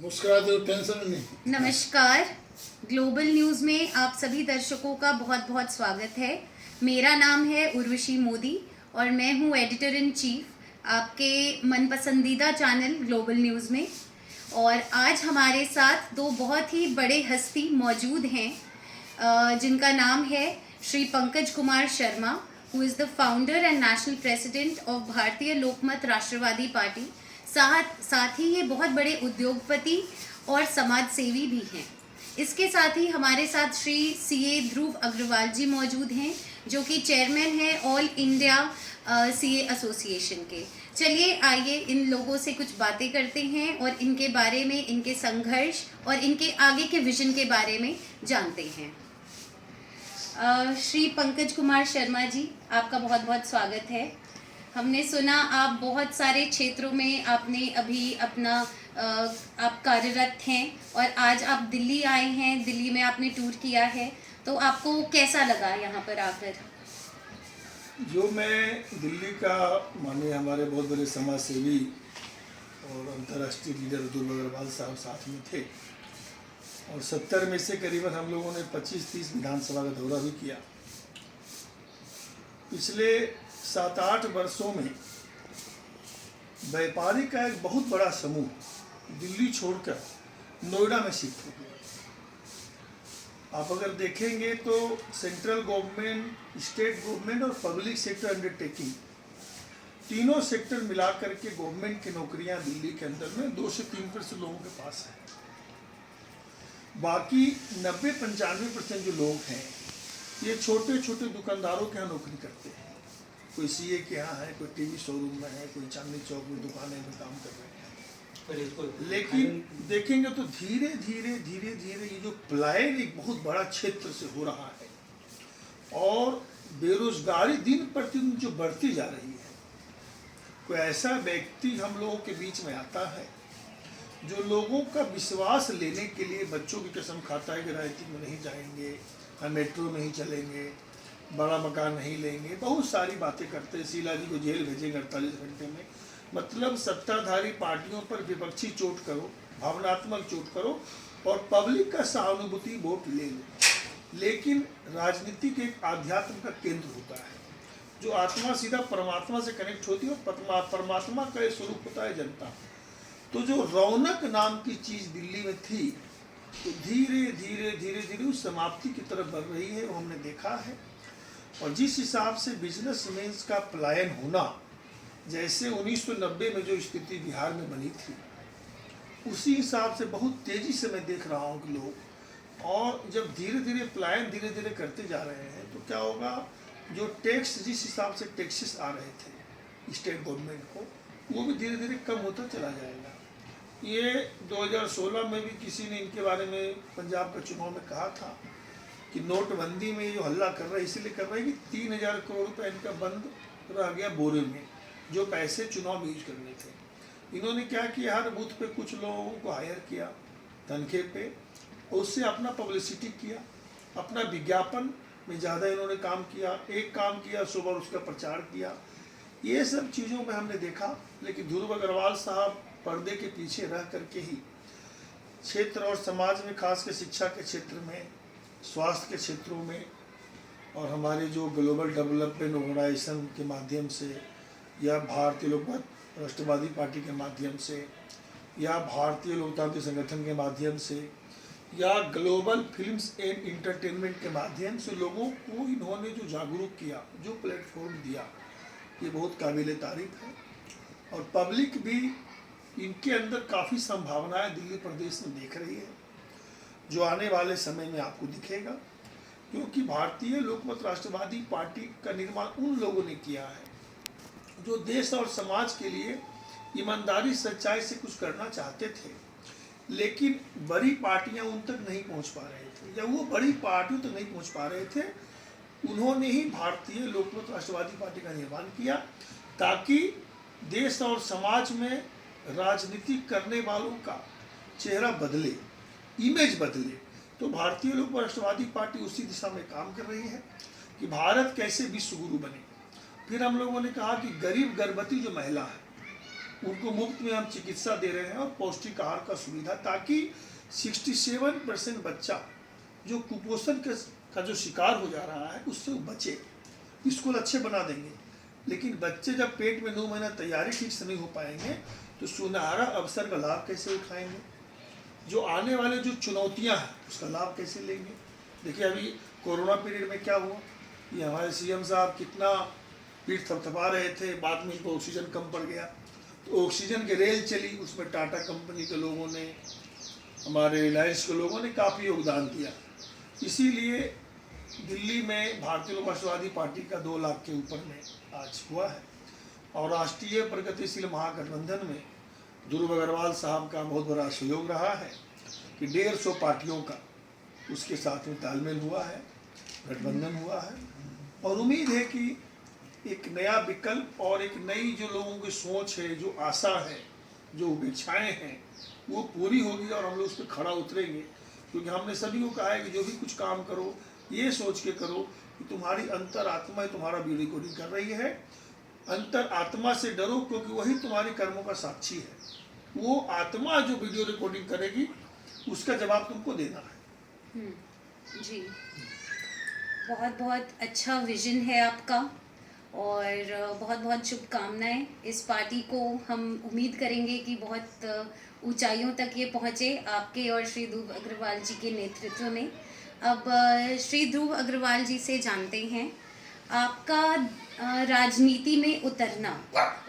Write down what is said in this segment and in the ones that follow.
मुस्कुराते हुए टेंशन नहीं। नमस्कार। ग्लोबल न्यूज़ में आप सभी दर्शकों का बहुत बहुत स्वागत है। मेरा नाम है उर्वशी मोदी और मैं हूँ एडिटर इन चीफ आपके मन पसंदीदा चैनल ग्लोबल न्यूज़ में। और आज हमारे साथ दो बहुत ही बड़े हस्ती मौजूद हैं जिनका नाम है Shri Pankaj Kumar Sharma, who is the founder and national president of भारतीय लोकमत राष्ट्रवादी पार्टी। साथ ही ये बहुत बड़े उद्योगपति और समाज सेवी भी हैं। इसके साथ ही हमारे साथ श्री सीए ध्रुव अग्रवाल जी मौजूद हैं, जो कि चेयरमैन हैं ऑल इंडिया सीए एसोसिएशन के। चलिए आइए इन लोगों से कुछ बातें करते हैं और इनके बारे में, इनके संघर्ष और इनके आगे के विजन के बारे में जानते हैं। श्री पंकज कुमार शर्मा जी, आपका बहुत बहुत स्वागत है। हमने सुना आप बहुत सारे क्षेत्रों में आपने अभी अपना आप कार्यरत हैं और आज आप दिल्ली आए हैं। दिल्ली में आपने टूर किया है, तो आपको कैसा लगा यहाँ पर आकर? जो मैं दिल्ली का माने हमारे बहुत बड़े समाज सेवी और अंतर्राष्ट्रीय लीडर ध्रुव अग्रवाल साहब साथ में थे और 70 में से करीबन हम लोगों ने 25-30 विधानसभा का दौरा भी किया। पिछले 7-8 वर्षों में व्यापारी का एक बहुत बड़ा समूह दिल्ली छोड़कर नोएडा में शिफ्ट हो गया। आप अगर देखेंगे तो सेंट्रल गवर्नमेंट, स्टेट गवर्नमेंट और पब्लिक सेक्टर अंडरटेकिंग, तीनों सेक्टर मिलाकर के गवर्नमेंट की नौकरियां दिल्ली के अंदर में 2 से 3% लोगों के पास है। बाकी 90-95% जो लोग हैं ये छोटे छोटे दुकानदारों के यहाँ नौकरी करते हैं। कोई सीए के यहाँ है, कोई टीवी शोरूम में है, कोई चांदनी चौक में दुकानें में काम कर रहे हैं। लेकिन देखेंगे तो धीरे धीरे धीरे धीरे ये जो पलायन एक बहुत बड़ा क्षेत्र से हो रहा है और बेरोजगारी दिन प्रतिदिन जो बढ़ती जा रही है। कोई ऐसा व्यक्ति हम लोगों के बीच में आता है जो लोगों का विश्वास लेने के लिए बच्चों की कसम खाता है कि राजनीति में नहीं जाएंगे, हम मेट्रो में ही चलेंगे, बड़ा मकान नहीं लेंगे, बहुत सारी बातें करते हैं। शीला जी को जेल भेजेंगे 48 घंटे में। मतलब सत्ताधारी पार्टियों पर विपक्षी चोट करो, भावनात्मक चोट करो और पब्लिक का सहानुभूति वोट ले लो। लेकिन राजनीति के एक आध्यात्म का केंद्र होता है, जो आत्मा सीधा परमात्मा से कनेक्ट होती है और परमात्मा का स्वरूप होता है जनता। तो जो रौनक नाम की चीज़ दिल्ली में थी, तो धीरे धीरे धीरे धीरे उस समाप्ति की तरफ बढ़ रही है, वो हमने देखा है। और जिस हिसाब से बिजनेसमैन का पलायन होना, जैसे 1990 में जो स्थिति बिहार में बनी थी, उसी हिसाब से बहुत तेज़ी से मैं देख रहा हूँ कि लोग, और जब धीरे धीरे पलायन धीरे धीरे करते जा रहे हैं तो क्या होगा, जो टैक्स जिस हिसाब से टैक्सेस आ रहे थे स्टेट गवर्नमेंट को, वो भी धीरे धीरे कम होता चला जाएगा। ये 2016 में भी किसी ने इनके बारे में पंजाब का चुनाव में कहा था कि नोटबंदी में जो हल्ला कर रहा है इसलिए कर रहा है कि 3000 करोड़ रुपये इनका बंद रह गया बोरे में, जो पैसे चुनाव में यूज करने थे। इन्होंने क्या किया, हर बूथ पे कुछ लोगों को हायर किया तनखे पे, उससे अपना पब्लिसिटी किया, अपना विज्ञापन में ज़्यादा इन्होंने काम किया। एक काम किया, सुबह उसका प्रचार किया। ये सब चीज़ों में हमने देखा। लेकिन ध्रुव अग्रवाल साहब पर्दे के पीछे रह करके ही क्षेत्र और समाज में, खास कर शिक्षा के क्षेत्र में, स्वास्थ्य के क्षेत्रों में, और हमारे जो ग्लोबल डेवलपमेंट ऑर्गेनाइजेशन के माध्यम से, या भारतीय लोकमत राष्ट्रवादी पार्टी के माध्यम से, या भारतीय लोकतांत्रिक संगठन के माध्यम से, या ग्लोबल फिल्म्स एंड इंटरटेनमेंट के माध्यम से लोगों को इन्होंने जो जागरूक किया, जो प्लेटफॉर्म दिया, ये बहुत काबिल तारीफ है। और पब्लिक भी इनके अंदर काफ़ी संभावनाएं दिल्ली प्रदेश में देख रही है, जो आने वाले समय में आपको दिखेगा। क्योंकि भारतीय लोकमत राष्ट्रवादी पार्टी का निर्माण उन लोगों ने किया है जो देश और समाज के लिए ईमानदारी सच्चाई से कुछ करना चाहते थे, लेकिन बड़ी पार्टियां उन तक नहीं पहुंच पा रहे थे, या वो बड़ी पार्टियों तक नहीं पहुंच पा रहे थे। उन्होंने ही भारतीय लोकमत राष्ट्रवादी पार्टी का निर्माण किया ताकि देश और समाज में राजनीति करने वालों का चेहरा बदले, इमेज बदले। तो भारतीय लोकमत राष्ट्रवादी पार्टी उसी दिशा में काम कर रही है कि भारत कैसे विश्व गुरु बने। फिर हम लोगों ने कहा कि गरीब गर्भवती जो महिला है उनको मुफ्त में हम चिकित्सा दे रहे हैं और पौष्टिक आहार का सुविधा, ताकि 67% बच्चा जो कुपोषण का जो शिकार हो जा रहा है उससे वो बचे। स्कूल अच्छे बना देंगे, लेकिन बच्चे जब पेट में 9 महीना तैयारी ठीक से नहीं हो पाएंगे तो सुनहरा अवसर का लाभ कैसे उठाएंगे? जो आने वाले जो चुनौतियां हैं उसका लाभ कैसे लेंगे? देखिए अभी कोरोना पीरियड में क्या हुआ, ये हमारे सीएम साहब कितना पीठ थपथपा रहे थे, बाद में इनको ऑक्सीजन कम पड़ गया तो ऑक्सीजन की रेल चली, उसमें टाटा कंपनी के लोगों ने, हमारे रिलायंस के लोगों ने काफ़ी योगदान दिया। इसीलिए दिल्ली में भारतीय लोकतांत्रिक पार्टी का 2 लाख के ऊपर में आज हुआ है, और राष्ट्रीय प्रगतिशील महागठबंधन में ध्रुव अग्रवाल साहब का बहुत बड़ा सहयोग रहा है कि 150 पार्टियों का उसके साथ में तालमेल हुआ है, गठबंधन हुआ है, और उम्मीद है कि एक नया विकल्प और एक नई जो लोगों की सोच है, जो आशा है, जो अपेक्षाएं हैं वो पूरी होगी और हम लोग उस पर खड़ा उतरेंगे। क्योंकि हमने सभी को कहा है कि जो भी कुछ काम करो ये सोच के करो कि तुम्हारी अंतर आत्मा तुम्हारा वीडियो रिकॉर्डिंग कर रही है। अंतर आत्मा से डरो, क्योंकि वही तुम्हारे कर्मों का साक्षी है। वो आत्मा जो वीडियो रिकॉर्डिंग करेगी उसका जवाब तुमको देना है। जी, बहुत बहुत अच्छा विजन है आपका और बहुत बहुत शुभकामनाएं। इस पार्टी को हम उम्मीद करेंगे कि बहुत ऊंचाइयों तक ये पहुँचे आपके और श्री ध्रुव अग्रवाल जी के नेतृत्व में। अब श्री ध्रुव अग्रवाल जी से जानते हैं आपका राजनीति में उतरना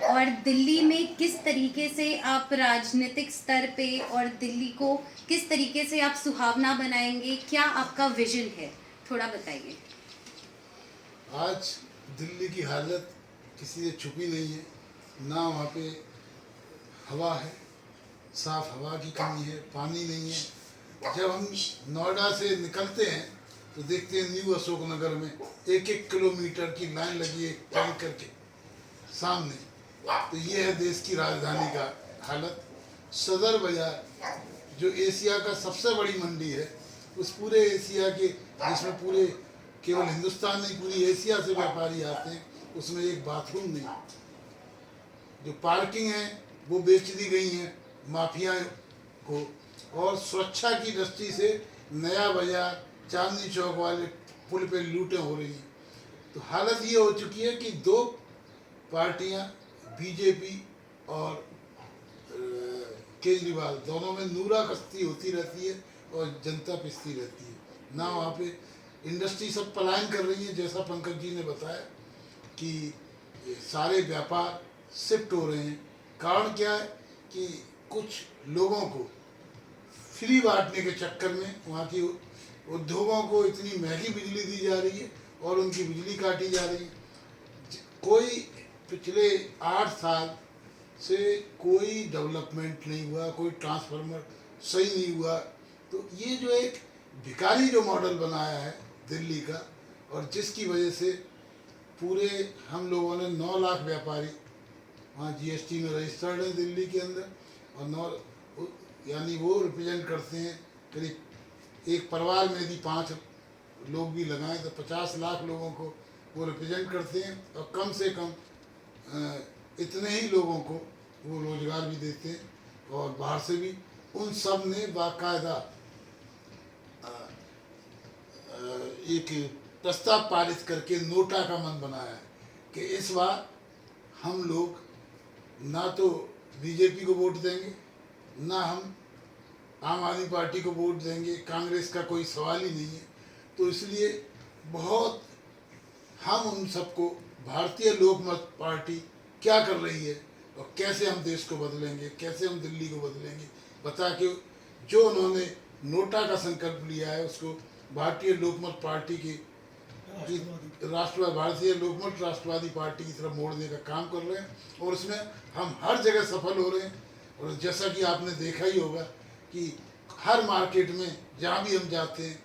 और दिल्ली में किस तरीके से आप राजनीतिक स्तर पे और दिल्ली को किस तरीके से आप सुहावना बनाएंगे, क्या आपका विजन है, थोड़ा बताइए। आज दिल्ली की हालत किसी से छुपी नहीं है, ना वहाँ पे हवा है, साफ हवा की कमी है, पानी नहीं है। जब हम नोएडा से निकलते हैं तो देखते हैं न्यू अशोकनगर में 1-1 किलोमीटर की लाइन लगी है टैंकर के सामने। तो ये है देश की राजधानी का हालत। सदर बाजार जो एशिया का सबसे बड़ी मंडी है, उस पूरे एशिया के, जिसमें पूरे केवल हिंदुस्तान नहीं पूरी एशिया से व्यापारी आते हैं, उसमें एक बाथरूम नहीं। जो पार्किंग है वो बेच दी गई है माफिया को, और सुरक्षा की दृष्टि से नया बाजार, चांदनी चौक वाले पुल पे लूटें हो रही हैं। तो हालत ये हो चुकी है कि 2 पार्टियां बीजेपी और केजरीवाल, दोनों में नूरा कश्ती होती रहती है और जनता पिसती रहती है। ना वहाँ पे इंडस्ट्री सब पलायन कर रही है, जैसा पंकज जी ने बताया कि सारे व्यापार शिफ्ट हो रहे हैं। कारण क्या है कि कुछ लोगों को फ्री बांटने के चक्कर में वहाँ की उद्योगों को इतनी महंगी बिजली दी जा रही है और उनकी बिजली काटी जा रही है। कोई पिछले 8 साल से कोई डेवलपमेंट नहीं हुआ, कोई ट्रांसफार्मर सही नहीं हुआ। तो ये जो एक भिखारी जो मॉडल बनाया है दिल्ली का, और जिसकी वजह से पूरे हम लोगों ने 9 लाख व्यापारी वहाँ जीएसटी में रजिस्टर्ड है दिल्ली के अंदर, और 9 यानी वो रिप्रेजेंट करते हैं करीब एक परिवार में यदि 5 लोग भी लगाएं तो 50 लाख लोगों को वो रिप्रेजेंट करते हैं, और कम से कम इतने ही लोगों को वो रोजगार भी देते हैं और बाहर से भी। उन सब ने बाकायदा एक प्रस्ताव पारित करके नोटा का मन बनाया है कि इस बार हम लोग ना तो बीजेपी को वोट देंगे, ना हम आम आदमी पार्टी को वोट देंगे, कांग्रेस का कोई सवाल ही नहीं है। तो इसलिए बहुत हम उन सबको भारतीय लोकमत पार्टी क्या कर रही है और कैसे हम देश को बदलेंगे, कैसे हम दिल्ली को बदलेंगे, बता के जो उन्होंने नोटा का संकल्प लिया है उसको भारतीय लोकमत पार्टी की भारतीय लोकमत राष्ट्रवादी पार्टी की तरफ मोड़ने का काम कर रहे हैं, और उसमें हम हर जगह सफल हो रहे हैं। और जैसा कि आपने देखा ही होगा कि हर मार्केट में जहाँ भी हम जाते हैं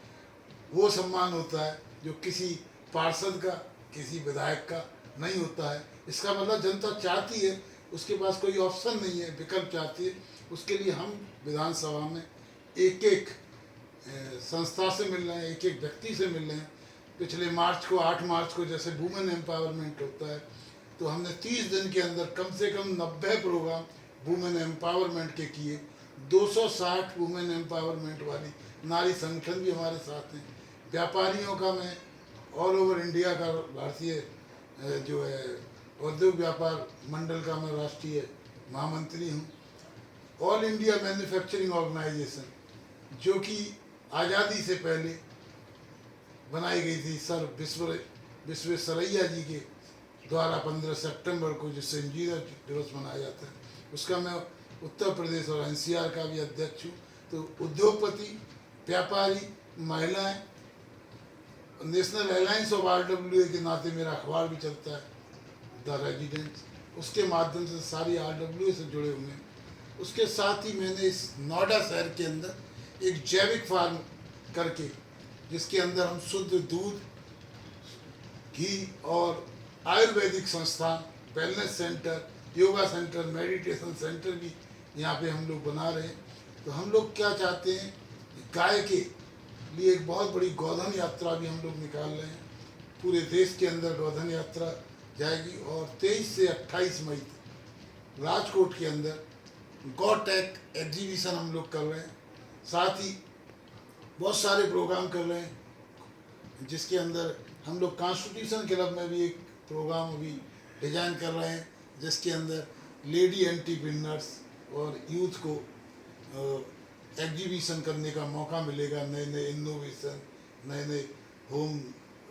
वो सम्मान होता है जो किसी पार्षद का, किसी विधायक का नहीं होता है। इसका मतलब जनता चाहती है, उसके पास कोई ऑप्शन नहीं है, विकल्प चाहती है। उसके लिए हम विधानसभा में एक संस्था से मिल रहे हैं, एक व्यक्ति से मिल रहे हैं। पिछले मार्च को 8 मार्च को जैसे वुमेन एम्पावरमेंट होता है, तो हमने 30 दिन के अंदर कम से कम 90 प्रोग्राम वुमेन एम्पावरमेंट के किए। 260 वुमेन एम्पावरमेंट वाली नारी संगठन भी हमारे साथ हैं। व्यापारियों का मैं ऑल ओवर इंडिया का भारतीय जो है औद्योगिक व्यापार मंडल का मैं राष्ट्रीय महामंत्री हूँ। ऑल इंडिया मैन्युफैक्चरिंग ऑर्गेनाइजेशन जो कि आज़ादी से पहले बनाई गई थी सर विश्वेश्वरैया जी के द्वारा 15 सितंबर को जो संजीवनी दिवस मनाया जाता है, उसका मैं उत्तर प्रदेश और एनसीआर का भी अध्यक्ष हूँ। तो उद्योगपति, व्यापारी, महिलाएं, नेशनल अलायंस ऑफ आरडब्ल्यूए के नाते मेरा अखबार भी चलता है द रेजिडेंट्स, उसके माध्यम से सारी आरडब्ल्यूए से जुड़े हुए हैं। उसके साथ ही मैंने इस नोएडा शहर के अंदर एक जैविक फार्म करके, जिसके अंदर हम शुद्ध दूध, घी और आयुर्वेदिक संस्थान, wellness centre, yoga centre, meditation centre भी यहाँ पे हम लोग बना रहे हैं। तो हम लोग क्या चाहते हैं, गाय के लिए एक बहुत बड़ी गोधन यात्रा भी हम लोग निकाल रहे हैं। पूरे देश के अंदर गोधन यात्रा जाएगी और 23 से 28 मई तक राजकोट के अंदर गौटेक एग्जीबिशन हम लोग कर रहे हैं। साथ ही बहुत सारे प्रोग्राम कर रहे हैं, जिसके अंदर हम लोग कॉन्स्टिट्यूशन क्लब में भी एक प्रोग्राम अभी डिजाइन कर रहे हैं, जिसके अंदर लेडी एंटरप्रेन्योर्स और यूथ को एग्जीबिशन करने का मौका मिलेगा। नए नए इनोवेशन, नए नए होम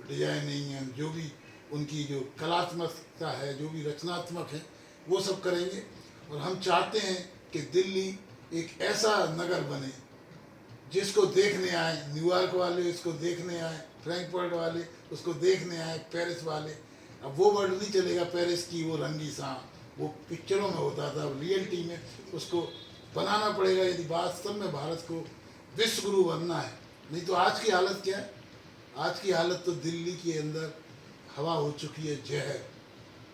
डिजाइनिंग एंड जो भी उनकी जो कलात्मकता है, जो भी रचनात्मक है, वो सब करेंगे। और हम चाहते हैं कि दिल्ली एक ऐसा नगर बने जिसको देखने आए न्यूयॉर्क वाले, उसको देखने आए फ्रैंकफर्ट वाले, उसको देखने आए पेरिस वाले। अब वो वर्ड नहीं चलेगा पेरिस की वो रंगी सांप, वो पिक्चरों में होता था, अब रियलिटी में उसको बनाना पड़ेगा यदि वास्तव में भारत को विश्व गुरु बनना है। नहीं तो आज की हालत क्या है? आज की हालत तो दिल्ली के अंदर हवा हो चुकी है जहर।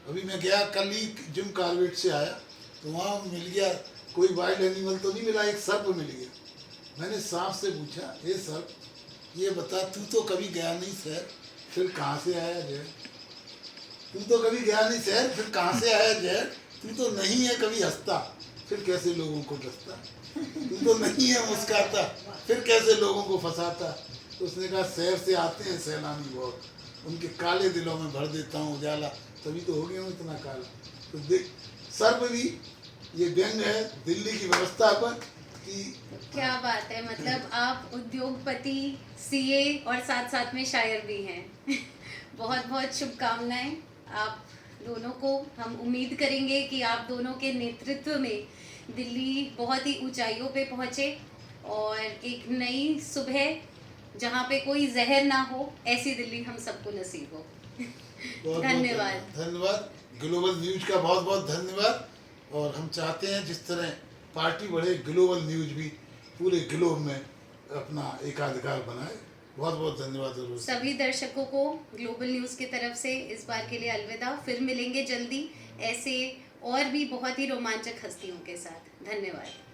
अभी मैं गया कल ही जिम कॉर्बेट से आया, तो वहाँ मिल गया कोई वाइल्ड एनिमल तो नहीं मिला, एक सर्प मिल गया। मैंने सांप से पूछा, ये सर्प ये बता, तू तो कभी गया नहीं शहर, फिर कहाँ से आया जहर? तू तो कभी गया नहीं शहर, फिर कहाँ से आया जहर? तू तो नहीं है कभी हंसता, फिर कैसे लोगों को डसता? तू तो नहीं है मुस्कुराता, फिर कैसे लोगों को फंसाता? तो उसने कहा शहर से आते हैं सैलानी बहुत, उनके काले दिलों में भर देता हूँ उजाला, तभी तो हो गया हूँ इतना काला। तो देख सर्प भी ये व्यंग है दिल्ली की व्यवस्था पर कि क्या बात है, मतलब आप उद्योगपति, सीए और साथ साथ में शायर भी हैं। बहुत बहुत शुभकामनाएं आप दोनों को। हम उम्मीद करेंगे कि आप दोनों के नेतृत्व में दिल्ली बहुत ही ऊंचाइयों पे पहुंचे और एक नई सुबह जहां पे कोई जहर ना हो, ऐसी दिल्ली हम सबको नसीब हो। धन्यवाद। धन्यवाद। ग्लोबल न्यूज का बहुत बहुत धन्यवाद। और हम चाहते हैं जिस तरह पार्टी बढ़े, ग्लोबल न्यूज भी पूरे ग्लोब में अपना एकाधिकार बनाए। बहुत बहुत धन्यवाद। सभी दर्शकों को ग्लोबल न्यूज़ की तरफ से इस बार के लिए अलविदा। फिर मिलेंगे जल्दी ऐसे और भी बहुत ही रोमांचक हस्तियों के साथ। धन्यवाद।